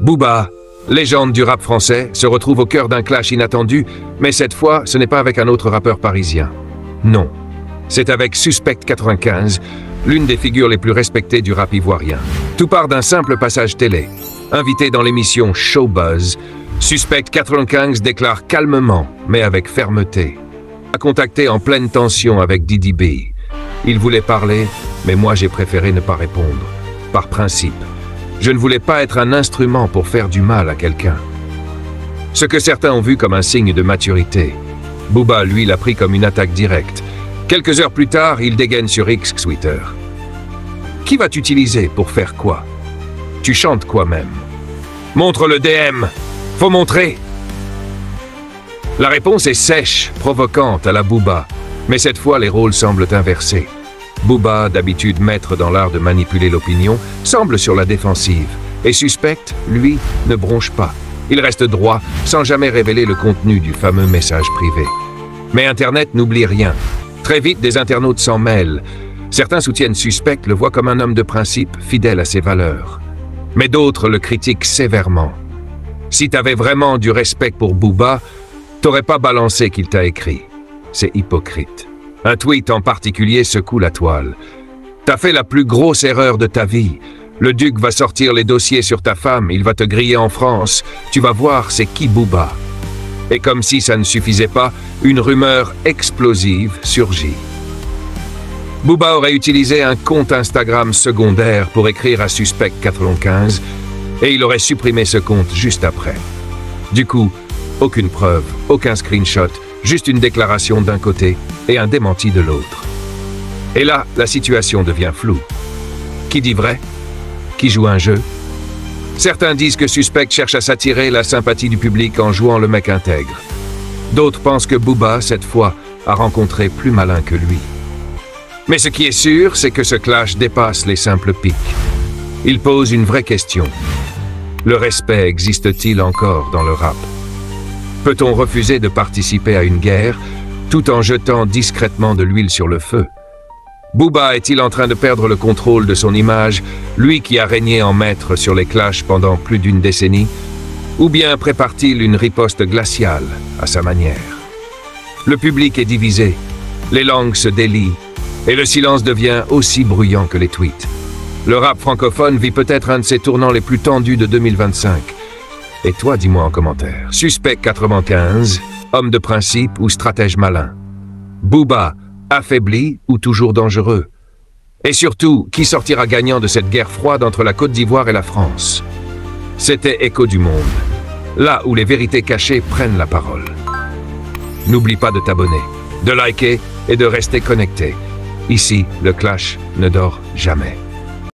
Booba, légende du rap français, se retrouve au cœur d'un clash inattendu, mais cette fois, ce n'est pas avec un autre rappeur parisien. Non, c'est avec Suspect 95, l'une des figures les plus respectées du rap ivoirien. Tout part d'un simple passage télé. Invité dans l'émission Showbuzz, Suspect 95 déclare calmement, mais avec fermeté. A contacté en pleine tension avec Didi B. Il voulait parler, mais moi j'ai préféré ne pas répondre, par principe. Je ne voulais pas être un instrument pour faire du mal à quelqu'un. Ce que certains ont vu comme un signe de maturité. Booba, lui, l'a pris comme une attaque directe. Quelques heures plus tard, il dégaine sur X Twitter. Qui vas-tu utiliser pour faire quoi? Tu chantes quoi même? Montre le DM! Faut montrer! La réponse est sèche, provocante à la Booba, mais cette fois les rôles semblent inversés. Booba, d'habitude maître dans l'art de manipuler l'opinion, semble sur la défensive, et Suspect, lui, ne bronche pas. Il reste droit, sans jamais révéler le contenu du fameux message privé. Mais Internet n'oublie rien. Très vite, des internautes s'en mêlent. Certains soutiennent Suspect, le voient comme un homme de principe, fidèle à ses valeurs. Mais d'autres le critiquent sévèrement. Si t'avais vraiment du respect pour Booba, t'aurais pas balancé qu'il t'a écrit. C'est hypocrite. Un tweet en particulier secoue la toile. T'as fait la plus grosse erreur de ta vie. Le duc va sortir les dossiers sur ta femme, il va te griller en France. Tu vas voir c'est qui Booba. Et comme si ça ne suffisait pas, une rumeur explosive surgit. Booba aurait utilisé un compte Instagram secondaire pour écrire à Suspect 95 et il aurait supprimé ce compte juste après. Du coup, aucune preuve, aucun screenshot, juste une déclaration d'un côté et un démenti de l'autre. Et là, la situation devient floue. Qui dit vrai? Qui joue un jeu? Certains disent que Suspect cherche à s'attirer la sympathie du public en jouant le mec intègre. D'autres pensent que Booba, cette fois, a rencontré plus malin que lui. Mais ce qui est sûr, c'est que ce clash dépasse les simples piques. Il pose une vraie question. Le respect existe-t-il encore dans le rap? Peut-on refuser de participer à une guerre tout en jetant discrètement de l'huile sur le feu? Booba est-il en train de perdre le contrôle de son image, lui qui a régné en maître sur les clashs pendant plus d'une décennie? Ou bien prépare-t-il une riposte glaciale à sa manière? Le public est divisé, les langues se délient, et le silence devient aussi bruyant que les tweets. Le rap francophone vit peut-être un de ses tournants les plus tendus de 2025. Et toi, dis-moi en commentaire. Suspect 95, homme de principe ou stratège malin? Booba, affaibli ou toujours dangereux? Et surtout, qui sortira gagnant de cette guerre froide entre la Côte d'Ivoire et la France? C'était Écho du Monde, là où les vérités cachées prennent la parole. N'oublie pas de t'abonner, de liker et de rester connecté. Ici, le clash ne dort jamais.